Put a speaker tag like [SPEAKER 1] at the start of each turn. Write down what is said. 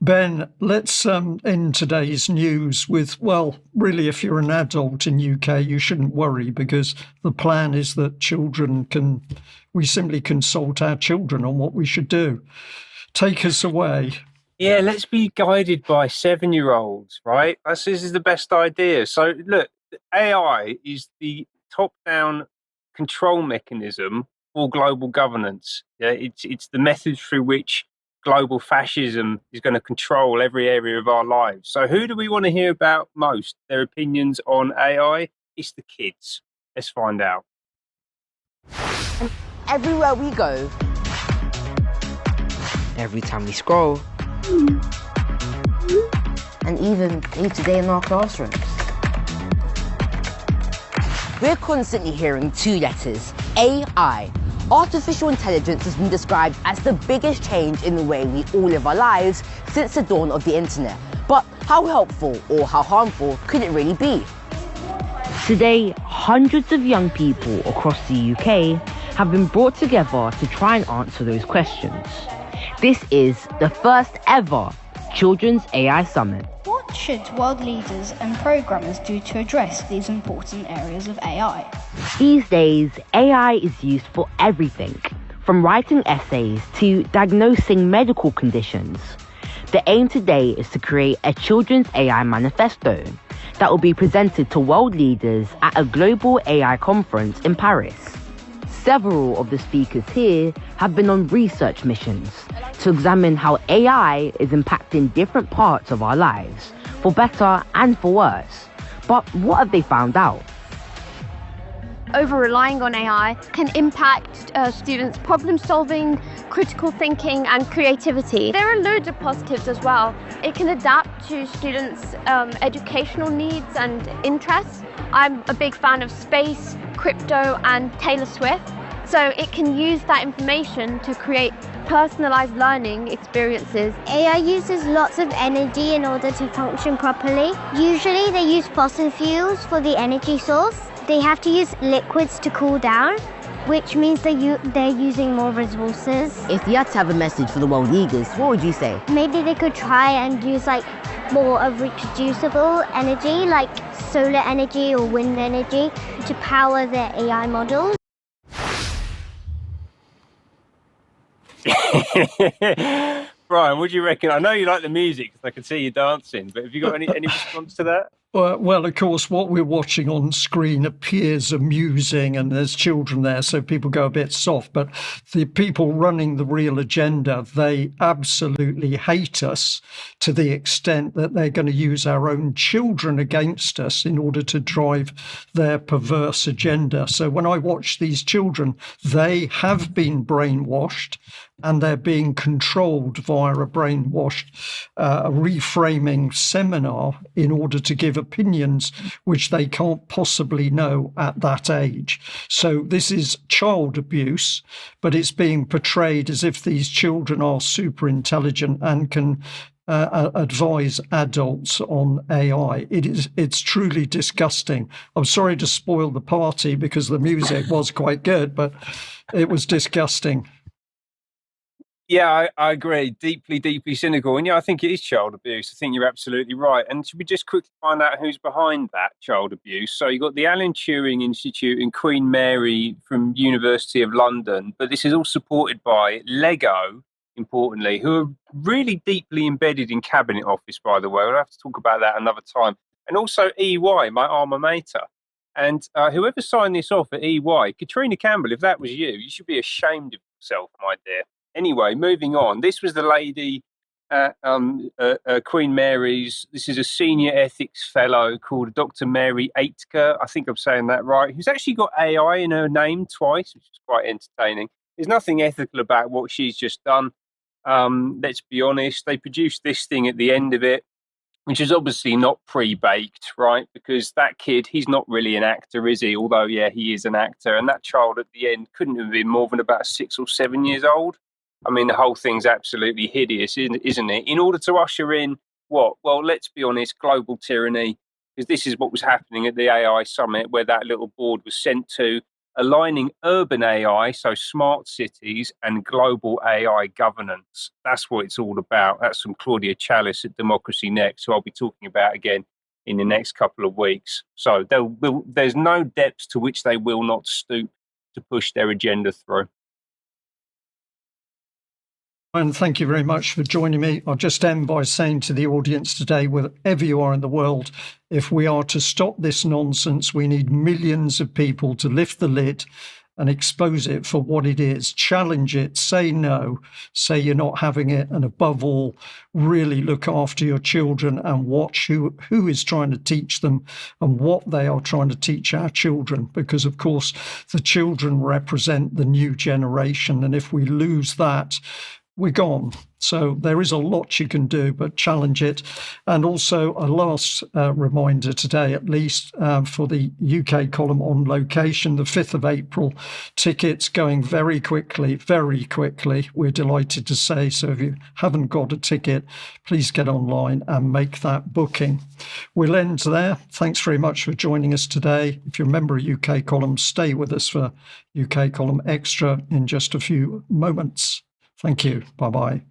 [SPEAKER 1] Ben, let's end today's news with, well, really, if you're an adult in UK, you shouldn't worry because the plan is that we simply consult our children on what we should do. Take us away.
[SPEAKER 2] Yeah, let's be guided by 7-year-olds, right? This is the best idea. So look, AI is the top-down control mechanism for global governance. Yeah, it's the method through which global fascism is going to control every area of our lives. So who do we want to hear about most? Their opinions on AI? It's the kids. Let's find out.
[SPEAKER 3] And everywhere we go, every time we scroll, and even day to day in our classrooms, we're constantly hearing 2 letters, AI. Artificial intelligence has been described as the biggest change in the way we all live our lives since the dawn of the internet. But how helpful or how harmful could it really be? Today, hundreds of young people across the UK have been brought together to try and answer those questions. This is the first ever Children's AI Summit.
[SPEAKER 4] What should world leaders and programmers do to address these important areas of AI?
[SPEAKER 3] These days, AI is used for everything, from writing essays to diagnosing medical conditions. The aim today is to create a Children's AI Manifesto that will be presented to world leaders at a global AI conference in Paris. Several of the speakers here have been on research missions to examine how AI is impacting different parts of our lives, for better and for worse. But what have they found out?
[SPEAKER 5] Over-relying on AI can impact students' problem-solving, critical thinking and creativity. There are loads of positives as well. It can adapt to students' educational needs and interests. I'm a big fan of space, crypto and Taylor Swift. So it can use that information to create personalized learning experiences.
[SPEAKER 6] AI uses lots of energy in order to function properly. Usually they use fossil fuels for the energy source. They have to use liquids to cool down, which means they're using more resources.
[SPEAKER 3] If you had to have a message for the world leaders, what would you say?
[SPEAKER 6] Maybe they could try and use more of reproducible energy, like solar energy or wind energy, to power their AI models.
[SPEAKER 2] Brian, what do you reckon? I know you like the music because I can see you dancing, but have you got any response to that?
[SPEAKER 1] Well, of course, what we're watching on screen appears amusing and there's children there, so people go a bit soft. But the people running the real agenda, they absolutely hate us to the extent that they're going to use our own children against us in order to drive their perverse agenda. So when I watch these children, they have been brainwashed and they're being controlled via a brainwashed reframing seminar in order to give opinions which they can't possibly know at that age. So this is child abuse, but it's being portrayed as if these children are super intelligent and can advise adults on AI. It's truly disgusting. I'm sorry to spoil the party because the music was quite good, but it was disgusting.
[SPEAKER 2] Yeah, I agree. Deeply, deeply cynical. And yeah, I think it is child abuse. I think you're absolutely right. And should we just quickly find out who's behind that child abuse? So you've got the Alan Turing Institute and Queen Mary from University of London. But this is all supported by Lego, importantly, who are really deeply embedded in Cabinet Office, by the way. We'll have to talk about that another time. And also EY, my alma mater. And whoever signed this off at EY, Katrina Campbell, if that was you should be ashamed of yourself, my dear. Anyway, moving on. This was the lady, Queen Mary's. This is a senior ethics fellow called Dr. Mhairi Aitken. I think I'm saying that right. Who's actually got AI in her name twice, which is quite entertaining. There's nothing ethical about what she's just done. Let's be honest. They produced this thing at the end of it, which is obviously not pre-baked, right? Because that kid, he's not really an actor, is he? Although, yeah, he is an actor. And that child at the end couldn't have been more than about 6 or 7 years old. I mean, the whole thing's absolutely hideous, isn't it? In order to usher in what? Well, let's be honest, global tyranny, because this is what was happening at the AI summit where that little board was sent to. aligning urban AI, so smart cities, and global AI governance. That's what it's all about. That's from Claudia Chalice at Democracy Next, who I'll be talking about again in the next couple of weeks. So there's no depths to which they will not stoop to push their agenda through.
[SPEAKER 1] And thank you very much for joining me. I'll just end by saying to the audience today, wherever you are in the world, if we are to stop this nonsense, we need millions of people to lift the lid and expose it for what it is, challenge it, say no, say you're not having it, and above all, really look after your children and watch who is trying to teach them and what they are trying to teach our children, because of course the children represent the new generation, and if we lose that, we're gone. So there is a lot you can do, but challenge it. And also a last reminder today, at least, for the UK column On Location, the 5th of April, tickets going very quickly, very quickly. We're delighted to say. So if you haven't got a ticket, please get online and make that booking. We'll end there. Thanks very much for joining us today. If you're a member of UK column, stay with us for UK column Extra in just a few moments. Thank you. Bye-bye.